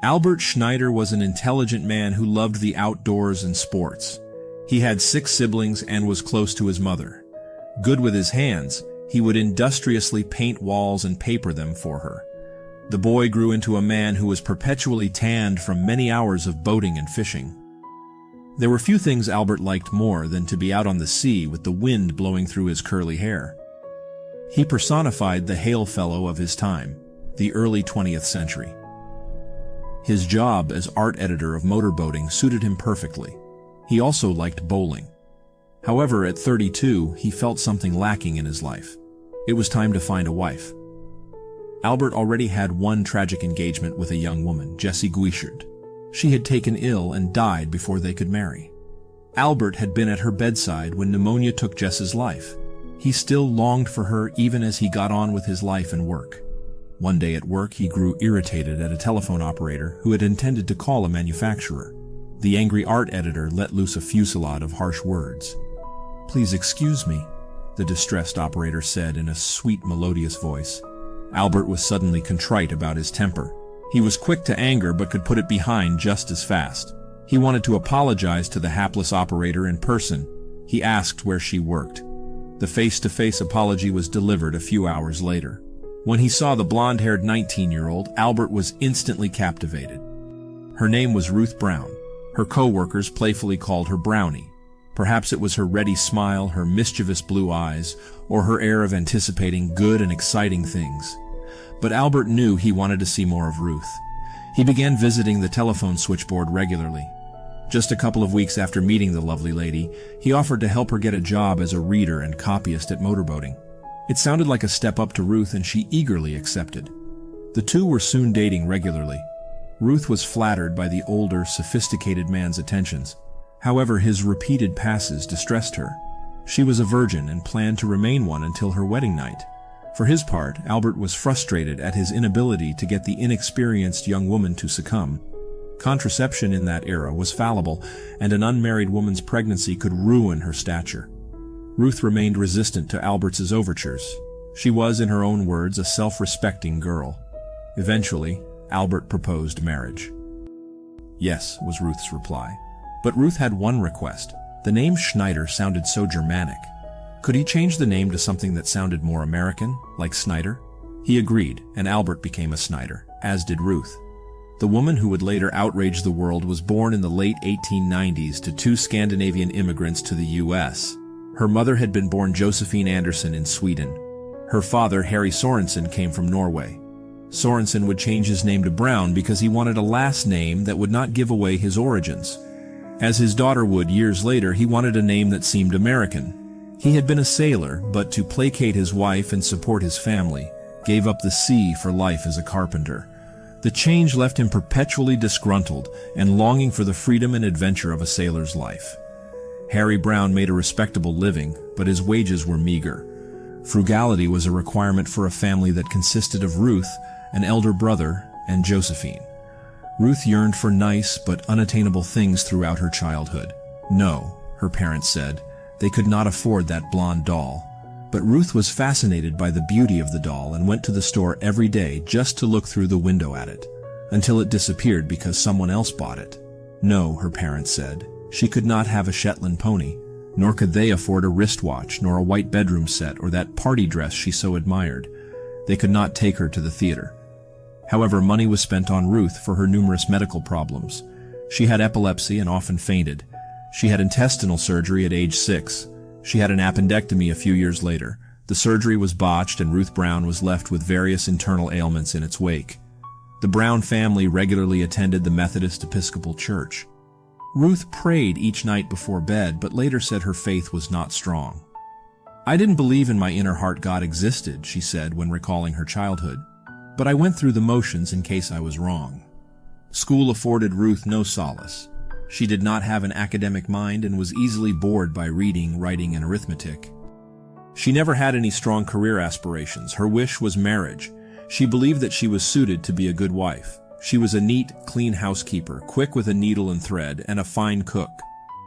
Albert Snyder was an intelligent man who loved the outdoors and sports. He had 6 siblings and was close to his mother. Good with his hands, he would industriously paint walls and paper them for her. The boy grew into a man who was perpetually tanned from many hours of boating and fishing. There were few things Albert liked more than to be out on the sea with the wind blowing through his curly hair. He personified the hail fellow of his time, the early 20th century. His job as art editor of motorboating suited him perfectly. He also liked bowling. However, at 32, he felt something lacking in his life. It was time to find a wife. Albert already had one tragic engagement with a young woman, Jessie Guichard. She had taken ill and died before they could marry. Albert had been at her bedside when pneumonia took Jess's life. He still longed for her even as he got on with his life and work. One day at work, he grew irritated at a telephone operator who had intended to call a manufacturer. The angry art editor let loose a fusillade of harsh words. "Please excuse me," the distressed operator said in a sweet, melodious voice. Albert was suddenly contrite about his temper. He was quick to anger but could put it behind just as fast. He wanted to apologize to the hapless operator in person. He asked where she worked. The face-to-face apology was delivered a few hours later. When he saw the blonde-haired 19-year-old, Albert was instantly captivated. Her name was Ruth Brown. Her co-workers playfully called her Brownie. Perhaps it was her ready smile, her mischievous blue eyes, or her air of anticipating good and exciting things. But Albert knew he wanted to see more of Ruth. He began visiting the telephone switchboard regularly. Just a couple of weeks after meeting the lovely lady, he offered to help her get a job as a reader and copyist at motorboating. It sounded like a step up to Ruth, and she eagerly accepted. The two were soon dating regularly. Ruth was flattered by the older, sophisticated man's attentions. However, his repeated passes distressed her. She was a virgin and planned to remain one until her wedding night. For his part, Albert was frustrated at his inability to get the inexperienced young woman to succumb. Contraception in that era was fallible, and an unmarried woman's pregnancy could ruin her stature. Ruth remained resistant to Albert's overtures. She was, in her own words, a self-respecting girl. Eventually, Albert proposed marriage. "Yes," was Ruth's reply. But Ruth had one request. The name Snyder sounded so Germanic. Could he change the name to something that sounded more American, like Snyder? He agreed, and Albert became a Snyder, as did Ruth. The woman who would later outrage the world was born in the late 1890s to 2 Scandinavian immigrants to the U.S. Her mother had been born Josephine Anderson in Sweden. Her father, Harry Sorensen, came from Norway. Sorensen would change his name to Brown because he wanted a last name that would not give away his origins. As his daughter would years later, he wanted a name that seemed American. He had been a sailor, but to placate his wife and support his family, gave up the sea for life as a carpenter. The change left him perpetually disgruntled and longing for the freedom and adventure of a sailor's life. Harry Brown made a respectable living, but his wages were meager. Frugality was a requirement for a family that consisted of Ruth, an elder brother, and Josephine. Ruth yearned for nice but unattainable things throughout her childhood. No, her parents said, they could not afford that blonde doll. But Ruth was fascinated by the beauty of the doll and went to the store every day just to look through the window at it, until it disappeared because someone else bought it. No, her parents said, she could not have a Shetland pony, nor could they afford a wristwatch, nor a white bedroom set, or that party dress she so admired. They could not take her to the theater. However, money was spent on Ruth for her numerous medical problems. She had epilepsy and often fainted. She had intestinal surgery at age 6. She had an appendectomy a few years later. The surgery was botched, and Ruth Brown was left with various internal ailments in its wake. The Brown family regularly attended the Methodist Episcopal Church. Ruth prayed each night before bed, but later said her faith was not strong. "I didn't believe in my inner heart God existed," she said when recalling her childhood. "But I went through the motions in case I was wrong." School afforded Ruth no solace. She did not have an academic mind and was easily bored by reading, writing, and arithmetic. She never had any strong career aspirations. Her wish was marriage. She believed that she was suited to be a good wife. She was a neat, clean housekeeper, quick with a needle and thread, and a fine cook.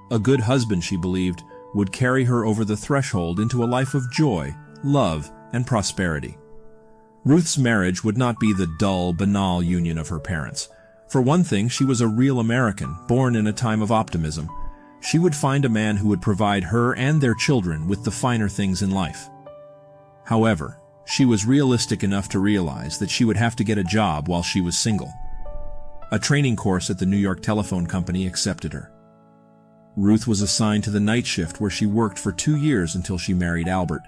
A good husband, she believed, would carry her over the threshold into a life of joy, love, and prosperity. Ruth's marriage would not be the dull, banal union of her parents. For one thing, she was a real American, born in a time of optimism. She would find a man who would provide her and their children with the finer things in life. However, she was realistic enough to realize that she would have to get a job while she was single. A training course at the New York Telephone Company accepted her. Ruth was assigned to the night shift where she worked for 2 years until she married Albert.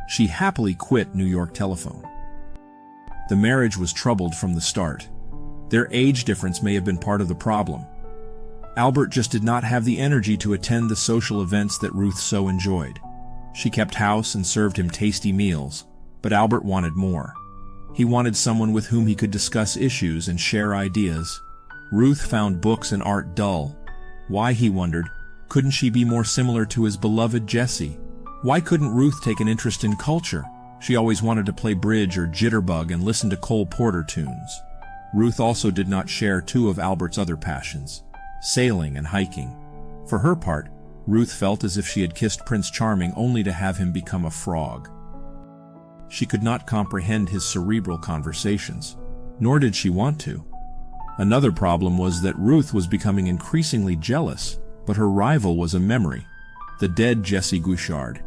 She happily quit New York Telephone. The marriage was troubled from the start. Their age difference may have been part of the problem. Albert just did not have the energy to attend the social events that Ruth so enjoyed. She kept house and served him tasty meals, but Albert wanted more. He wanted someone with whom he could discuss issues and share ideas. Ruth found books and art dull. Why, he wondered, couldn't she be more similar to his beloved Jessie? Why couldn't Ruth take an interest in culture? She always wanted to play bridge or jitterbug and listen to Cole Porter tunes. Ruth also did not share 2 of Albert's other passions, sailing and hiking. For her part, Ruth felt as if she had kissed Prince Charming only to have him become a frog. She could not comprehend his cerebral conversations, nor did she want to. Another problem was that Ruth was becoming increasingly jealous, but her rival was a memory, the dead Jessie Guichard.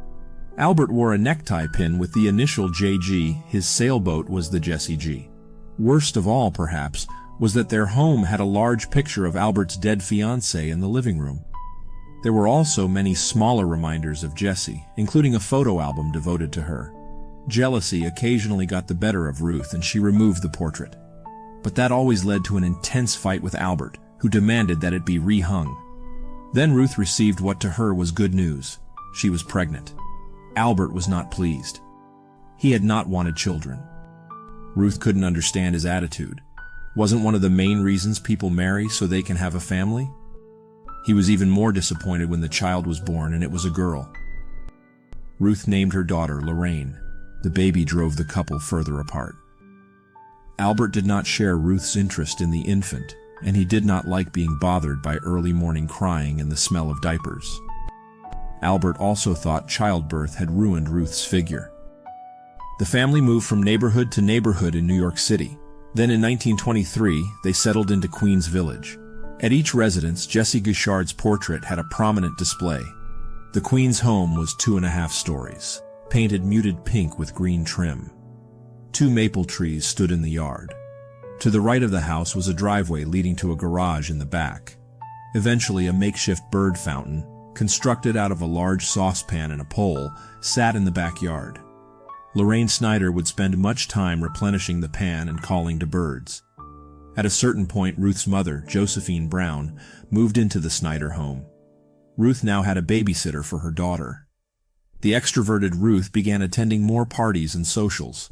Albert wore a necktie pin with the initial JG, his sailboat was the Jessie G. Worst of all, perhaps, was that their home had a large picture of Albert's dead fiancée in the living room. There were also many smaller reminders of Jessie, including a photo album devoted to her. Jealousy occasionally got the better of Ruth and she removed the portrait. But that always led to an intense fight with Albert, who demanded that it be rehung. Then Ruth received what to her was good news. She was pregnant. Albert was not pleased. He had not wanted children. Ruth couldn't understand his attitude. Wasn't one of the main reasons people marry so they can have a family? He was even more disappointed when the child was born and it was a girl. Ruth named her daughter Lorraine. The baby drove the couple further apart. Albert did not share Ruth's interest in the infant, and he did not like being bothered by early morning crying and the smell of diapers. Albert also thought childbirth had ruined Ruth's figure. The family moved from neighborhood to neighborhood in New York City. Then in 1923, they settled into Queens Village. At each residence, Jessie Guichard's portrait had a prominent display. The Queen's home was 2.5 stories, painted muted pink with green trim. 2 maple trees stood in the yard. To the right of the house was a driveway leading to a garage in the back. Eventually, a makeshift bird fountain, constructed out of a large saucepan and a pole, sat in the backyard. Ruth Snyder would spend much time replenishing the pan and calling to birds. At a certain point, Ruth's mother, Josephine Brown, moved into the Snyder home. Ruth now had a babysitter for her daughter. The extroverted Ruth began attending more parties and socials.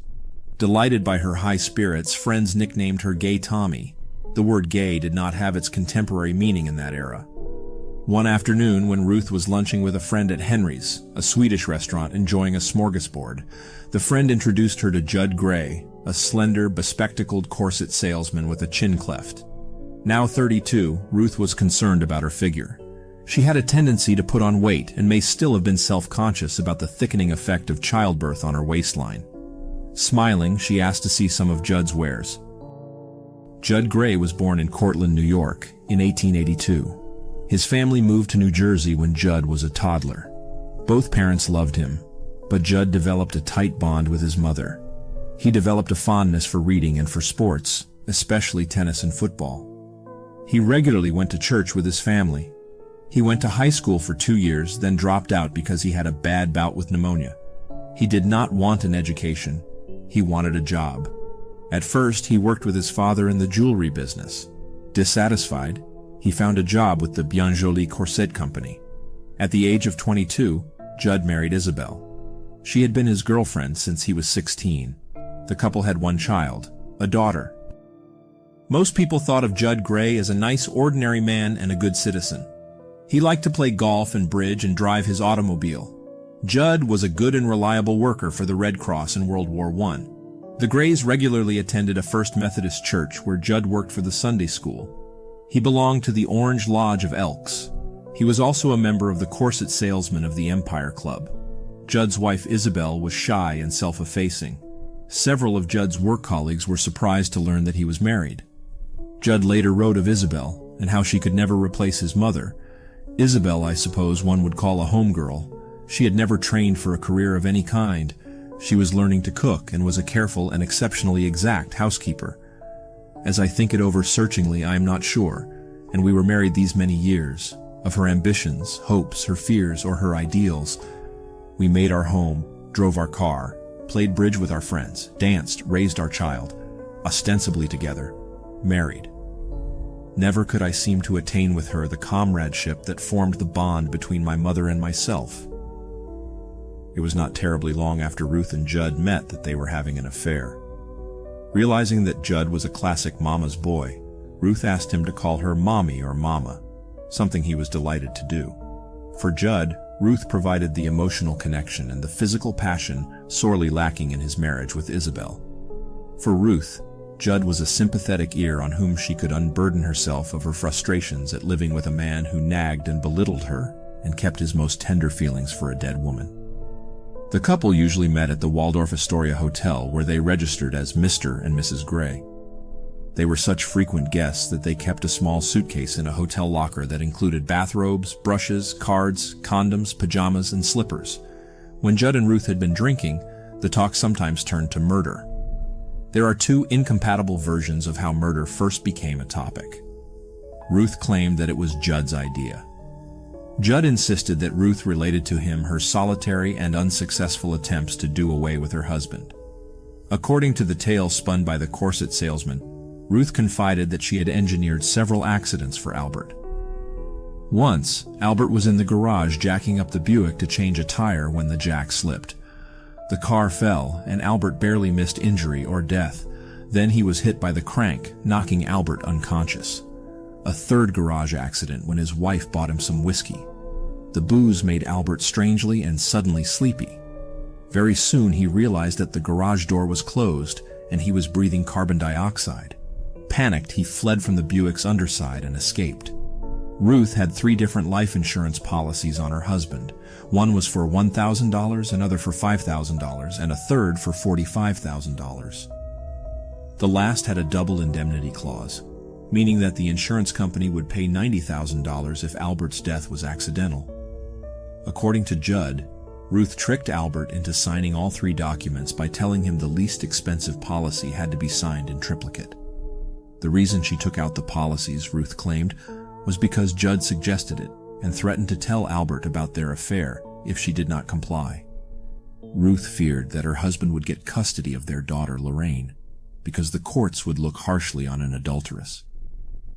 Delighted by her high spirits, friends nicknamed her Gay Tommy. The word gay did not have its contemporary meaning in that era. One afternoon, when Ruth was lunching with a friend at Henry's, a Swedish restaurant, enjoying a smorgasbord, the friend introduced her to Judd Gray, a slender, bespectacled corset salesman with a chin cleft. Now 32, Ruth was concerned about her figure. She had a tendency to put on weight and may still have been self-conscious about the thickening effect of childbirth on her waistline. Smiling, she asked to see some of Judd's wares. Judd Gray was born in Cortland, New York, in 1882. His family moved to New Jersey when Judd was a toddler. Both parents loved him, but Judd developed a tight bond with his mother. He developed a fondness for reading and for sports, especially tennis and football. He regularly went to church with his family. He went to high school for 2 years, then dropped out because he had a bad bout with pneumonia. He did not want an education. He wanted a job. At first, he worked with his father in the jewelry business. Dissatisfied, he found a job with the Bien Jolie Corset Company. At the age of 22, Judd married Isabel. She had been his girlfriend since he was 16. The couple had 1 child, a daughter. Most people thought of Judd Gray as a nice, ordinary man and a good citizen. He liked to play golf and bridge and drive his automobile. Judd was a good and reliable worker for the Red Cross in World War I. The Grays regularly attended a First Methodist church where Judd worked for the Sunday school. He belonged to the Orange Lodge of Elks. He was also a member of the Corset Salesmen of the Empire Club. Judd's wife Isabel was shy and self-effacing. Several of Judd's work colleagues were surprised to learn that he was married. Judd later wrote of Isabel and how she could never replace his mother. Isabel, I suppose one would call a homegirl. She had never trained for a career of any kind. She was learning to cook and was a careful and exceptionally exact housekeeper. As I think it over searchingly, I am not sure, and we were married these many years, of her ambitions, hopes, her fears, or her ideals. We made our home, drove our car, played bridge with our friends, danced, raised our child, ostensibly together, married. Never could I seem to attain with her the comradeship that formed the bond between my mother and myself. It was not terribly long after Ruth and Judd met that they were having an affair. Realizing that Judd was a classic mama's boy, Ruth asked him to call her mommy or mama, something he was delighted to do. For Judd, Ruth provided the emotional connection and the physical passion sorely lacking in his marriage with Isabel. For Ruth, Judd was a sympathetic ear on whom she could unburden herself of her frustrations at living with a man who nagged and belittled her and kept his most tender feelings for a dead woman. The couple usually met at the Waldorf Astoria Hotel, where they registered as Mr. and Mrs. Gray. They were such frequent guests that they kept a small suitcase in a hotel locker that included bathrobes, brushes, cards, condoms, pajamas, and slippers. When Judd and Ruth had been drinking, the talk sometimes turned to murder. There are two incompatible versions of how murder first became a topic. Ruth claimed that it was Judd's idea. Judd insisted that Ruth related to him her solitary and unsuccessful attempts to do away with her husband. According to the tale spun by the corset salesman, Ruth confided that she had engineered several accidents for Albert. Once, Albert was in the garage jacking up the Buick to change a tire when the jack slipped. The car fell, and Albert barely missed injury or death. Then he was hit by the crank, knocking Albert unconscious. A third garage accident when his wife bought him some whiskey. The booze made Albert strangely and suddenly sleepy. Very soon he realized that the garage door was closed, and he was breathing carbon dioxide. Panicked, he fled from the Buick's underside and escaped. Ruth had 3 different life insurance policies on her husband. One was for $1,000, another for $5,000, and a third for $45,000. The last had a double indemnity clause, meaning that the insurance company would pay $90,000 if Albert's death was accidental. According to Judd, Ruth tricked Albert into signing all 3 documents by telling him the least expensive policy had to be signed in triplicate. The reason she took out the policies, Ruth claimed, was because Judd suggested it and threatened to tell Albert about their affair if she did not comply. Ruth feared that her husband would get custody of their daughter Lorraine, because the courts would look harshly on an adulteress.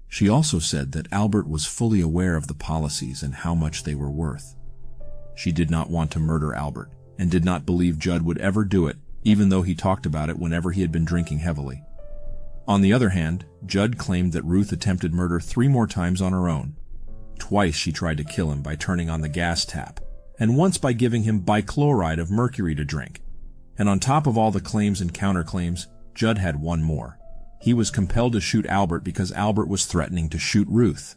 She also said that Albert was fully aware of the policies and how much they were worth. She did not want to murder Albert, and did not believe Judd would ever do it, even though he talked about it whenever he had been drinking heavily. On the other hand, Judd claimed that Ruth attempted murder 3 more times on her own. Twice she tried to kill him by turning on the gas tap, and once by giving him bichloride of mercury to drink. And on top of all the claims and counterclaims, Judd had one more. He was compelled to shoot Albert because Albert was threatening to shoot Ruth.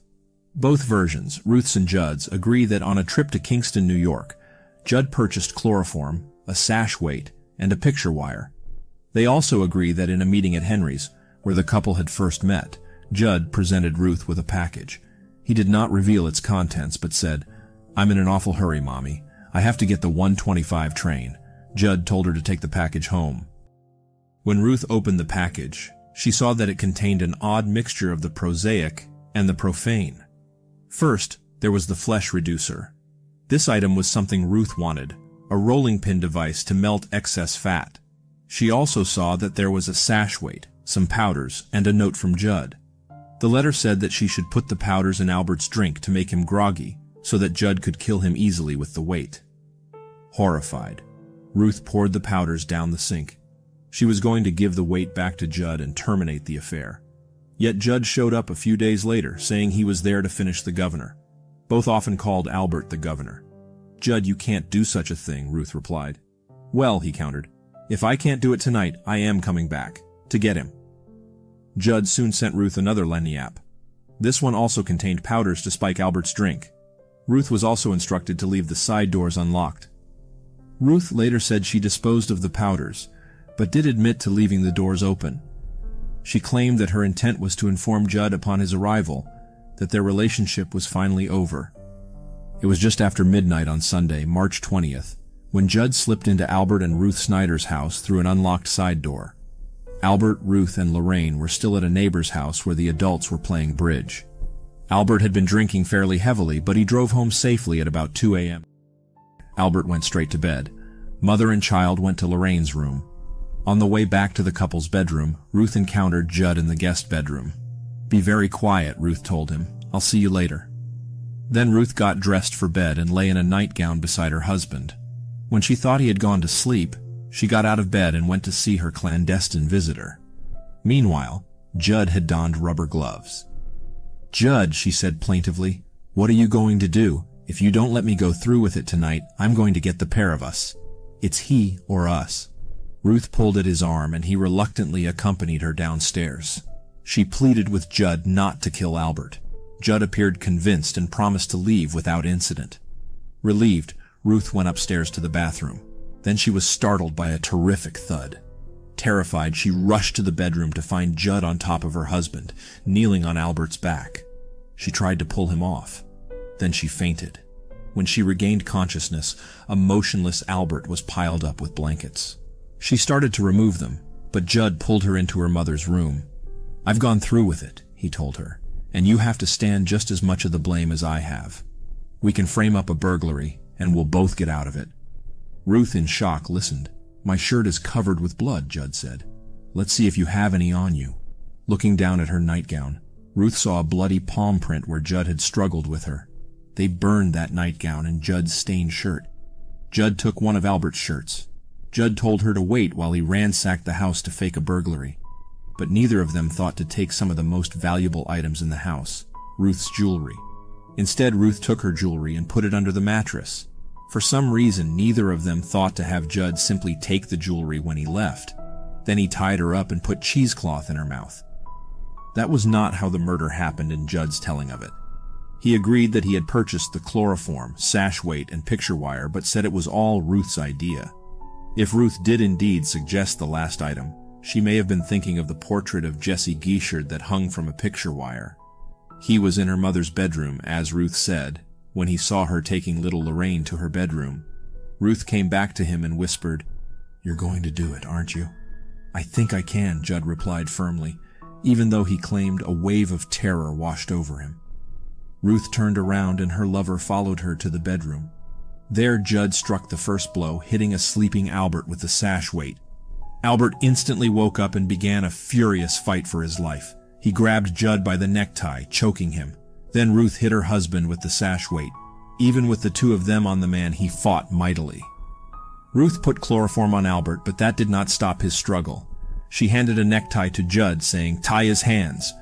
Both versions, Ruth's and Judd's, agree that on a trip to Kingston, New York, Judd purchased chloroform, a sash weight, and a picture wire. They also agree that in a meeting at Henry's, where the couple had first met, Judd presented Ruth with a package. He did not reveal its contents, but said, "I'm in an awful hurry, Mommy. I have to get the 1:25 train." Judd told her to take the package home. When Ruth opened the package, she saw that it contained an odd mixture of the prosaic and the profane. First, there was the flesh reducer. This item was something Ruth wanted, a rolling pin device to melt excess fat. She also saw that there was a sash weight, some powders, and a note from Judd. The letter said that she should put the powders in Albert's drink to make him groggy, so that Judd could kill him easily with the weight. Horrified, Ruth poured the powders down the sink. She was going to give the weight back to Judd and terminate the affair. Yet Judd showed up a few days later, saying he was there to finish the governor. Both often called Albert the governor. "Judd, you can't do such a thing," Ruth replied. "Well," he countered, "if I can't do it tonight, I am coming back to get him." Judd soon sent Ruth another lagniappe. This one also contained powders to spike Albert's drink. Ruth was also instructed to leave the side doors unlocked. Ruth later said she disposed of the powders, but did admit to leaving the doors open. She claimed that her intent was to inform Judd upon his arrival that their relationship was finally over. It was just after midnight on Sunday, March 20th, when Judd slipped into Albert and Ruth Snyder's house through an unlocked side door. Albert, Ruth, and Lorraine were still at a neighbor's house where the adults were playing bridge. Albert had been drinking fairly heavily, but he drove home safely at about 2 a.m. Albert went straight to bed. Mother and child went to Lorraine's room. On the way back to the couple's bedroom, Ruth encountered Judd in the guest bedroom. "Be very quiet," Ruth told him. "I'll see you later." Then Ruth got dressed for bed and lay in a nightgown beside her husband. When she thought he had gone to sleep, she got out of bed and went to see her clandestine visitor. Meanwhile, Judd had donned rubber gloves. "Judd," she said plaintively, "what are you going to do? If you don't let me go through with it tonight, I'm going to get the pair of us. It's he or us." Ruth pulled at his arm and he reluctantly accompanied her downstairs. She pleaded with Judd not to kill Albert. Judd appeared convinced and promised to leave without incident. Relieved, Ruth went upstairs to the bathroom. Then she was startled by a terrific thud. Terrified, she rushed to the bedroom to find Judd on top of her husband, kneeling on Albert's back. She tried to pull him off. Then she fainted. When she regained consciousness, a motionless Albert was piled up with blankets. She started to remove them, but Judd pulled her into her mother's room. "I've gone through with it," he told her, "and you have to stand just as much of the blame as I have. We can frame up a burglary, and we'll both get out of it." Ruth, in shock, listened. "My shirt is covered with blood," Judd said. "Let's see if you have any on you." Looking down at her nightgown, Ruth saw a bloody palm print where Judd had struggled with her. They burned that nightgown and Judd's stained shirt. Judd took one of Albert's shirts. Judd told her to wait while he ransacked the house to fake a burglary. But neither of them thought to take some of the most valuable items in the house, Ruth's jewelry. Instead, Ruth took her jewelry and put it under the mattress. For some reason, neither of them thought to have Judd simply take the jewelry when he left. Then he tied her up and put cheesecloth in her mouth. That was not how the murder happened in Judd's telling of it. He agreed that he had purchased the chloroform, sash weight, and picture wire, but said it was all Ruth's idea. If Ruth did indeed suggest the last item, she may have been thinking of the portrait of Jesse Geishard that hung from a picture wire. He was in her mother's bedroom, as Ruth said, when he saw her taking little Lorraine to her bedroom. Ruth came back to him and whispered, "You're going to do it, aren't you?" "I think I can," Judd replied firmly, even though he claimed a wave of terror washed over him. Ruth turned around and her lover followed her to the bedroom. There, Judd struck the first blow, hitting a sleeping Albert with the sash weight. Albert instantly woke up and began a furious fight for his life. He grabbed Judd by the necktie, choking him. Then Ruth hit her husband with the sash weight. Even with the two of them on the man, he fought mightily. Ruth put chloroform on Albert, but that did not stop his struggle. She handed a necktie to Judd, saying, "Tie his hands."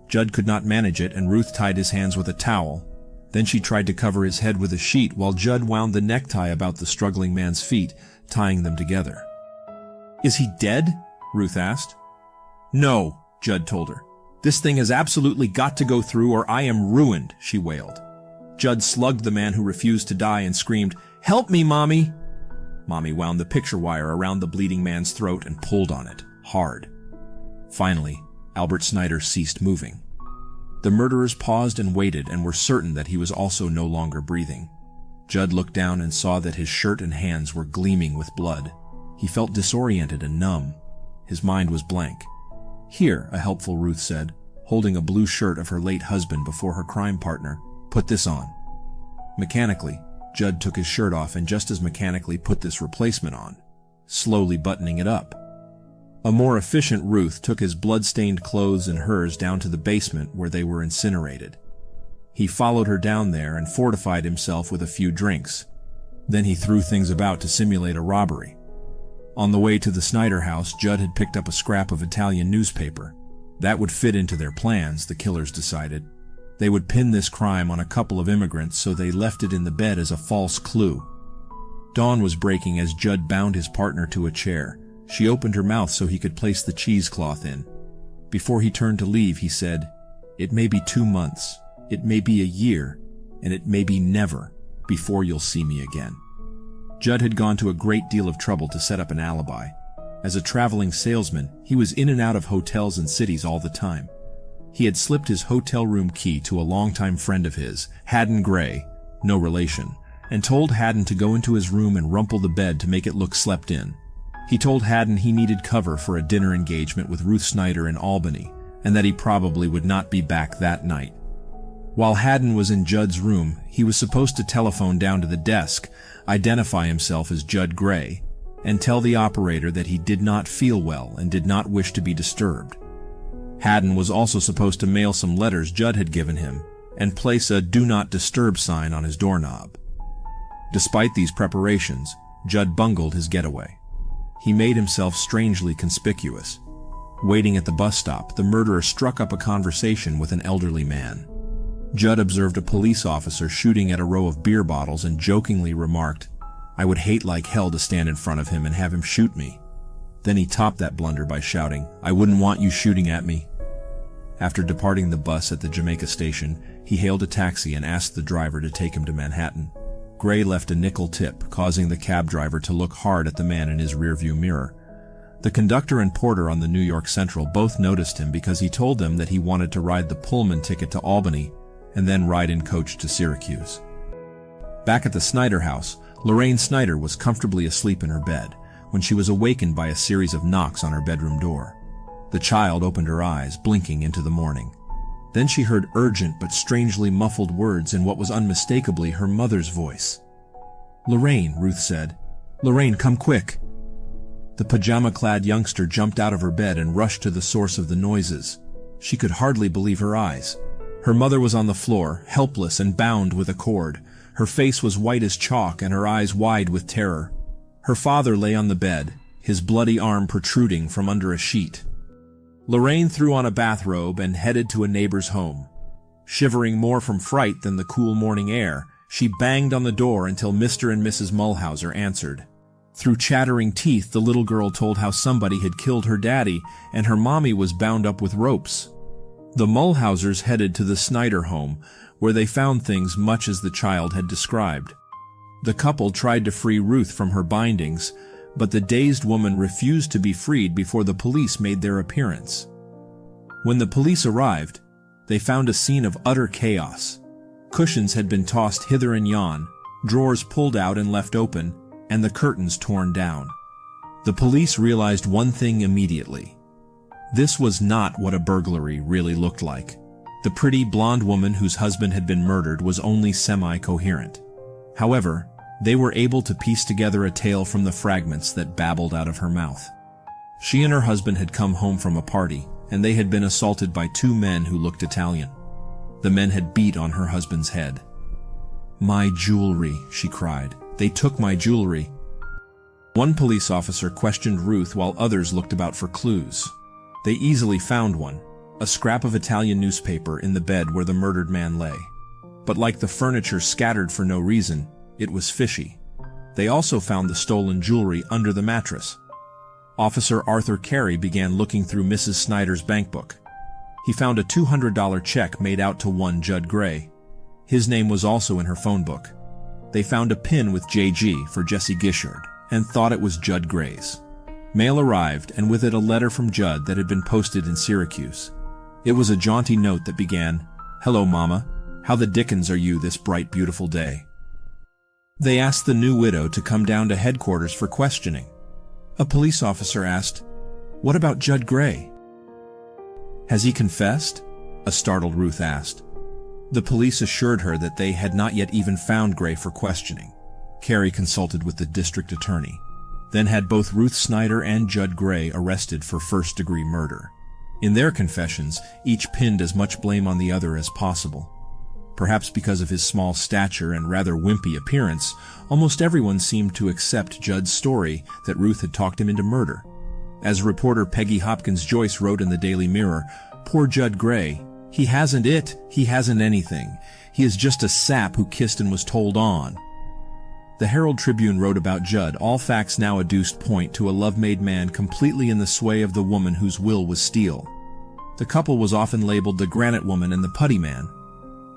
Judd could not manage it, and Ruth tied his hands with a towel. Then she tried to cover his head with a sheet, while Judd wound the necktie about the struggling man's feet, tying them together. "Is he dead?" Ruth asked. "No," Judd told her. "This thing has absolutely got to go through or I am ruined," she wailed. Judd slugged the man who refused to die and screamed, "Help me, Mommy!" Mommy wound the picture wire around the bleeding man's throat and pulled on it, hard. Finally, Albert Snyder ceased moving. The murderers paused and waited and were certain that he was also no longer breathing. Judd looked down and saw that his shirt and hands were gleaming with blood. He felt disoriented and numb. His mind was blank. "Here," a helpful Ruth said, holding a blue shirt of her late husband before her crime partner. "Put this on." Mechanically, Judd took his shirt off and just as mechanically put this replacement on, slowly buttoning it up. A more efficient Ruth took his blood-stained clothes and hers down to the basement where they were incinerated. He followed her down there and fortified himself with a few drinks. Then he threw things about to simulate a robbery. On the way to the Snyder house, Judd had picked up a scrap of Italian newspaper. That would fit into their plans, the killers decided. They would pin this crime on a couple of immigrants, so they left it in the bed as a false clue. Dawn was breaking as Judd bound his partner to a chair. She opened her mouth so he could place the cheesecloth in. Before he turned to leave, he said, "It may be 2 months, it may be a year, and it may be never before you'll see me again." Judd had gone to a great deal of trouble to set up an alibi. As a traveling salesman, he was in and out of hotels and cities all the time. He had slipped his hotel room key to a longtime friend of his, Haddon Gray, no relation, and told Haddon to go into his room and rumple the bed to make it look slept in. He told Haddon he needed cover for a dinner engagement with Ruth Snyder in Albany, and that he probably would not be back that night. While Haddon was in Judd's room, he was supposed to telephone down to the desk, identify himself as Judd Gray, and tell the operator that he did not feel well and did not wish to be disturbed. Haddon was also supposed to mail some letters Judd had given him and place a "Do Not Disturb" sign on his doorknob. Despite these preparations, Judd bungled his getaway. He made himself strangely conspicuous. Waiting at the bus stop, the murderer struck up a conversation with an elderly man. Judd observed a police officer shooting at a row of beer bottles and jokingly remarked, "I would hate like hell to stand in front of him and have him shoot me." Then he topped that blunder by shouting, "I wouldn't want you shooting at me." After departing the bus at the Jamaica station, he hailed a taxi and asked the driver to take him to Manhattan. Gray left a nickel tip, causing the cab driver to look hard at the man in his rearview mirror. The conductor and porter on the New York Central both noticed him because he told them that he wanted to ride the Pullman ticket to Albany and then ride in coach to Syracuse. Back at the Snyder house, Lorraine Snyder was comfortably asleep in her bed when she was awakened by a series of knocks on her bedroom door. The child opened her eyes, blinking into the morning. Then she heard urgent but strangely muffled words in what was unmistakably her mother's voice. "Lorraine," Ruth said. "Lorraine, come quick." The pajama-clad youngster jumped out of her bed and rushed to the source of the noises. She could hardly believe her eyes. Her mother was on the floor, helpless and bound with a cord. Her face was white as chalk and her eyes wide with terror. Her father lay on the bed, his bloody arm protruding from under a sheet. Lorraine threw on a bathrobe and headed to a neighbor's home. Shivering more from fright than the cool morning air, she banged on the door until Mr. and Mrs. Mulhauser answered. Through chattering teeth, the little girl told how somebody had killed her daddy and her mommy was bound up with ropes. The Mulhausers headed to the Snyder home, where they found things much as the child had described. The couple tried to free Ruth from her bindings, but the dazed woman refused to be freed before the police made their appearance. When the police arrived, they found a scene of utter chaos. Cushions had been tossed hither and yon, drawers pulled out and left open, and the curtains torn down. The police realized one thing immediately. This was not what a burglary really looked like. The pretty blonde woman whose husband had been murdered was only semi-coherent. However, they were able to piece together a tale from the fragments that babbled out of her mouth. She and her husband had come home from a party, and they had been assaulted by two men who looked Italian. The men had beat on her husband's head. "My jewelry," she cried. "They took my jewelry." One police officer questioned Ruth while others looked about for clues. They easily found one, a scrap of Italian newspaper in the bed where the murdered man lay. But like the furniture scattered for no reason, it was fishy. They also found the stolen jewelry under the mattress. Officer Arthur Carey began looking through Mrs. Snyder's bankbook. He found a $200 check made out to one Judd Gray. His name was also in her phone book. They found a pin with JG for Jesse Gishard and thought it was Judd Gray's. Mail arrived, and with it a letter from Judd that had been posted in Syracuse. It was a jaunty note that began, "Hello, Mama. How the dickens are you this bright, beautiful day?" They asked the new widow to come down to headquarters for questioning. A police officer asked, "What about Judd Gray?" "Has he confessed?" a startled Ruth asked. The police assured her that they had not yet even found Gray for questioning. Carey consulted with the district attorney, then had both Ruth Snyder and Judd Gray arrested for first-degree murder. In their confessions, each pinned as much blame on the other as possible. Perhaps because of his small stature and rather wimpy appearance, almost everyone seemed to accept Judd's story that Ruth had talked him into murder. As reporter Peggy Hopkins Joyce wrote in the Daily Mirror, "Poor Judd Gray. He hasn't anything. He is just a sap who kissed and was told on." The Herald Tribune wrote about Judd, "All facts now adduced point to a love-made man completely in the sway of the woman whose will was steel." The couple was often labeled the Granite Woman and the Putty Man.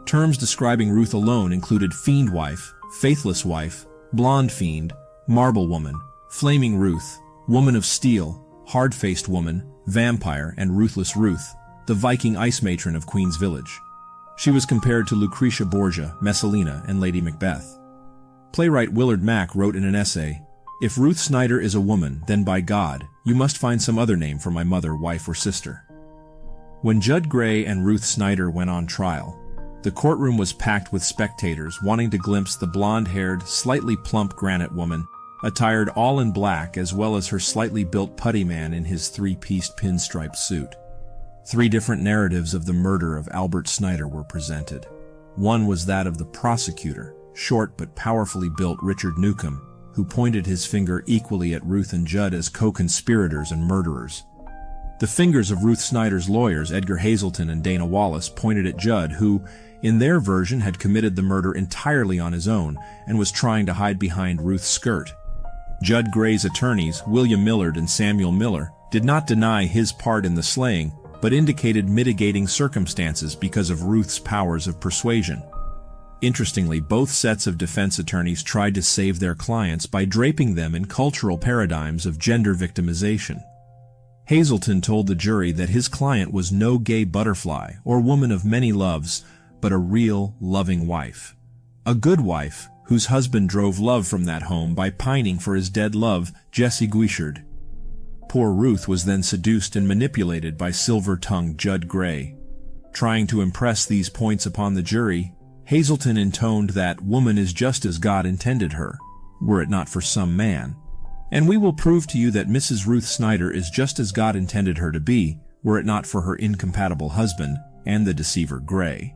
Terms describing Ruth alone included fiend wife, faithless wife, blonde fiend, marble woman, flaming Ruth, Woman of Steel, Hard-Faced Woman, Vampire, and Ruthless Ruth, the Viking ice matron of Queen's Village. She was compared to Lucretia Borgia, Messalina, and Lady Macbeth. Playwright Willard Mack wrote in an essay, "If Ruth Snyder is a woman, then by God, you must find some other name for my mother, wife, or sister." When Judd Gray and Ruth Snyder went on trial, the courtroom was packed with spectators wanting to glimpse the blonde-haired, slightly plump granite woman, attired all in black, as well as her slightly built putty man in his three-pieced pinstripe suit. 3 different narratives of the murder of Albert Snyder were presented. One was that of the prosecutor, short but powerfully built Richard Newcomb, who pointed his finger equally at Ruth and Judd as co-conspirators and murderers. The fingers of Ruth Snyder's lawyers, Edgar Hazelton and Dana Wallace, pointed at Judd, who, in their version, had committed the murder entirely on his own and was trying to hide behind Ruth's skirt. Judd Gray's attorneys, William Millard and Samuel Miller, did not deny his part in the slaying, but indicated mitigating circumstances because of Ruth's powers of persuasion. Interestingly, both sets of defense attorneys tried to save their clients by draping them in cultural paradigms of gender victimization. Hazelton told the jury that his client was no gay butterfly or woman of many loves, but a real, loving wife. A good wife, whose husband drove love from that home by pining for his dead love, Jesse Guichard. Poor Ruth was then seduced and manipulated by silver-tongued Judd Gray. Trying to impress these points upon the jury, Hazelton intoned that woman is just as God intended her, were it not for some man. And we will prove to you that Mrs. Ruth Snyder is just as God intended her to be, were it not for her incompatible husband and the deceiver Gray.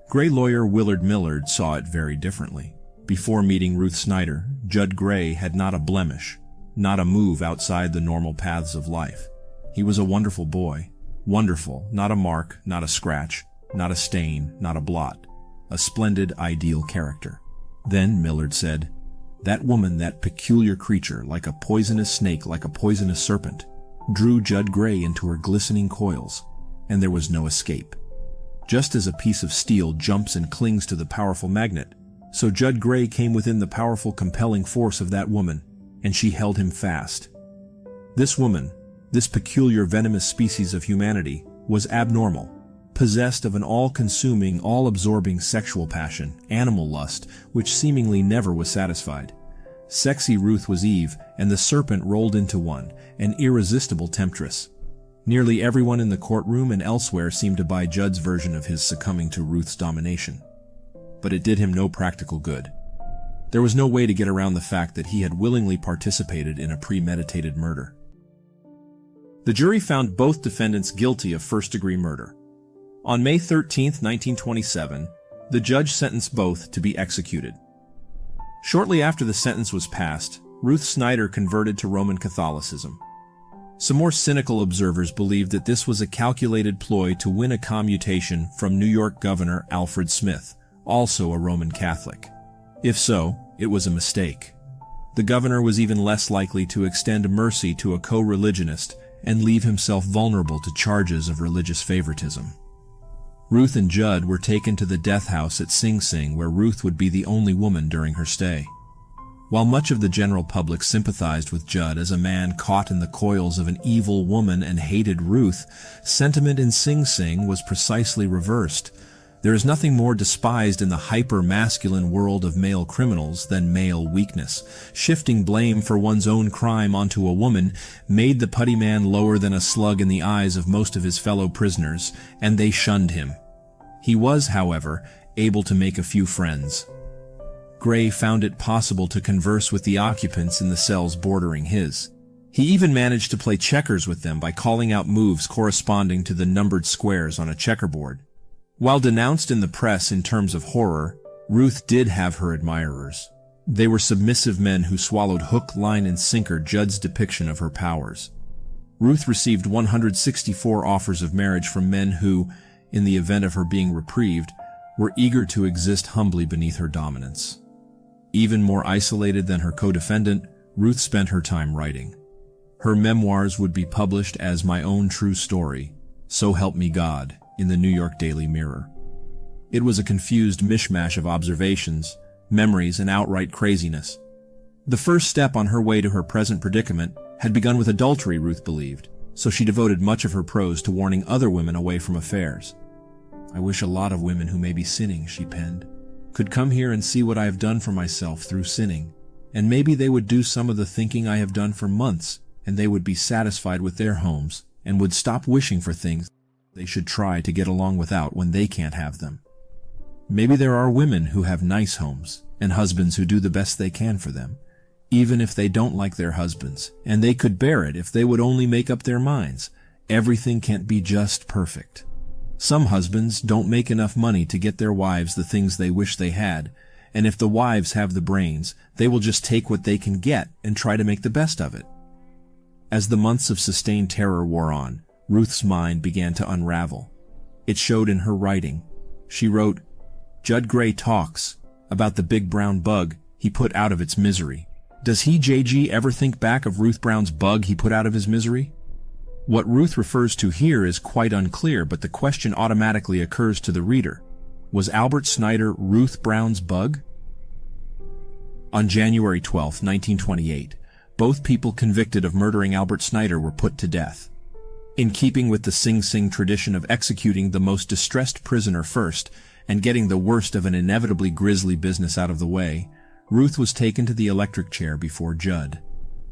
Gray lawyer Willard Millard saw it very differently. Before meeting Ruth Snyder, Judd Gray had not a blemish, not a move outside the normal paths of life. He was a wonderful boy. Wonderful, not a mark, not a scratch, not a stain, not a blot. A splendid, ideal character. Then Millard said, "That woman, that peculiar creature, like a poisonous snake, like a poisonous serpent, drew Judd Gray into her glistening coils, and there was no escape. Just as a piece of steel jumps and clings to the powerful magnet, so Judd Gray came within the powerful, compelling force of that woman, and she held him fast. This woman, this peculiar venomous species of humanity, was abnormal, possessed of an all-consuming, all-absorbing sexual passion, animal lust, which seemingly never was satisfied. Sexy Ruth was Eve, and the serpent rolled into one, an irresistible temptress. Nearly everyone in the courtroom and elsewhere seemed to buy Judd's version of his succumbing to Ruth's domination. But it did him no practical good. There was no way to get around the fact that he had willingly participated in a premeditated murder. The jury found both defendants guilty of first-degree murder. On May 13, 1927, the judge sentenced both to be executed. Shortly after the sentence was passed, Ruth Snyder converted to Roman Catholicism. Some more cynical observers believed that this was a calculated ploy to win a commutation from New York Governor Alfred Smith, also a Roman Catholic. If so, it was a mistake. The governor was even less likely to extend mercy to a co-religionist and leave himself vulnerable to charges of religious favoritism. Ruth and Judd were taken to the death house at Sing Sing, where Ruth would be the only woman during her stay. While much of the general public sympathized with Judd as a man caught in the coils of an evil woman and hated Ruth, sentiment in Sing Sing was precisely reversed. There is nothing more despised in the hyper-masculine world of male criminals than male weakness. Shifting blame for one's own crime onto a woman made the putty man lower than a slug in the eyes of most of his fellow prisoners, and they shunned him. He was, however, able to make a few friends. Gray found it possible to converse with the occupants in the cells bordering his. He even managed to play checkers with them by calling out moves corresponding to the numbered squares on a checkerboard. While denounced in the press in terms of horror, Ruth did have her admirers. They were submissive men who swallowed hook, line, and sinker Judd's depiction of her powers. Ruth received 164 offers of marriage from men who, in the event of her being reprieved, were eager to exist humbly beneath her dominance. Even more isolated than her co-defendant, Ruth spent her time writing. Her memoirs would be published as My Own True Story, So Help Me God, in the New York Daily Mirror. It was a confused mishmash of observations, memories, and outright craziness. The first step on her way to her present predicament had begun with adultery, Ruth believed, so she devoted much of her prose to warning other women away from affairs. "I wish a lot of women who may be sinning," she penned, "could come here and see what I have done for myself through sinning, and maybe they would do some of the thinking I have done for months, and they would be satisfied with their homes, and would stop wishing for things they should try to get along without when they can't have them. Maybe there are women who have nice homes, and husbands who do the best they can for them, even if they don't like their husbands, and they could bear it if they would only make up their minds. Everything can't be just perfect. Some husbands don't make enough money to get their wives the things they wish they had, and if the wives have the brains, they will just take what they can get and try to make the best of it." As the months of sustained terror wore on, Ruth's mind began to unravel. It showed in her writing. She wrote, "Judd Gray talks about the big brown bug he put out of its misery. Does he, JG, ever think back of Ruth Brown's bug he put out of his misery?" What Ruth refers to here is quite unclear, but the question automatically occurs to the reader. Was Albert Snyder Ruth Brown's bug? On January 12, 1928, both people convicted of murdering Albert Snyder were put to death. In keeping with the Sing Sing tradition of executing the most distressed prisoner first and getting the worst of an inevitably grisly business out of the way, Ruth was taken to the electric chair before Judd.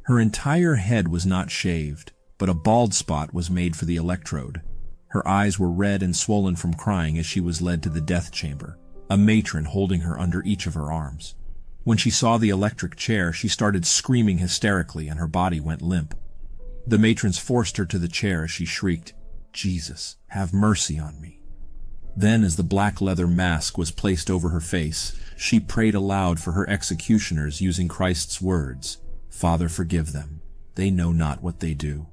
Her entire head was not shaved, but a bald spot was made for the electrode. Her eyes were red and swollen from crying as she was led to the death chamber, a matron holding her under each of her arms. When she saw the electric chair, she started screaming hysterically and her body went limp. The matrons forced her to the chair as she shrieked, "Jesus, have mercy on me." Then, as the black leather mask was placed over her face, she prayed aloud for her executioners using Christ's words, "Father, forgive them. They know not what they do."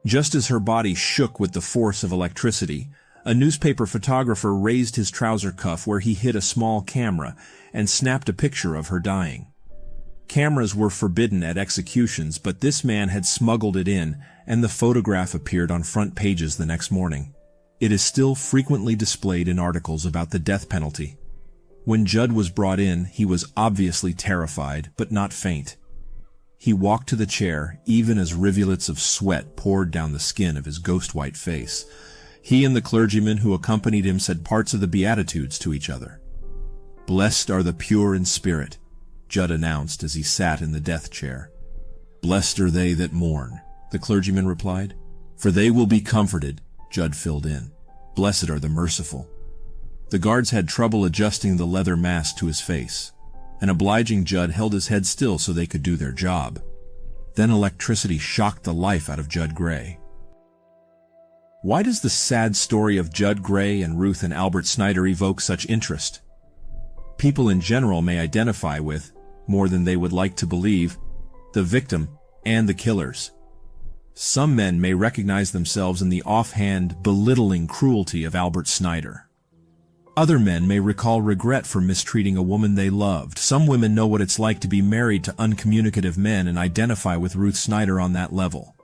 Just as her body shook with the force of electricity, a newspaper photographer raised his trouser cuff where he hid a small camera and snapped a picture of her dying. Cameras were forbidden at executions, but this man had smuggled it in, and the photograph appeared on front pages the next morning. It is still frequently displayed in articles about the death penalty. When Judd was brought in, he was obviously terrified, but not faint. He walked to the chair, even as rivulets of sweat poured down the skin of his ghost-white face. He and the clergyman who accompanied him said parts of the Beatitudes to each other. "Blessed are the pure in spirit," Judd announced as he sat in the death chair. "Blessed are they that mourn," the clergyman replied. "For they will be comforted," Judd filled in. "Blessed are the merciful." The guards had trouble adjusting the leather mask to his face. An obliging Judd held his head still so they could do their job. Then electricity shocked the life out of Judd Gray. Why does the sad story of Judd Gray and Ruth and Albert Snyder evoke such interest? People in general may identify with, more than they would like to believe, the victim and the killers. Some men may recognize themselves in the offhand, belittling cruelty of Albert Snyder. Other men may recall regret for mistreating a woman they loved. Some women know what it's like to be married to uncommunicative men and identify with Ruth Snyder on that level.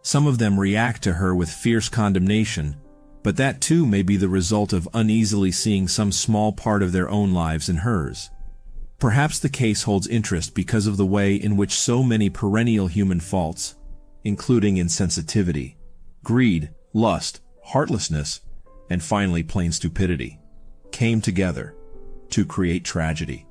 Some of them react to her with fierce condemnation, but that too may be the result of uneasily seeing some small part of their own lives in hers. Perhaps the case holds interest because of the way in which so many perennial human faults, including insensitivity, greed, lust, heartlessness, and finally plain stupidity, came together to create tragedy.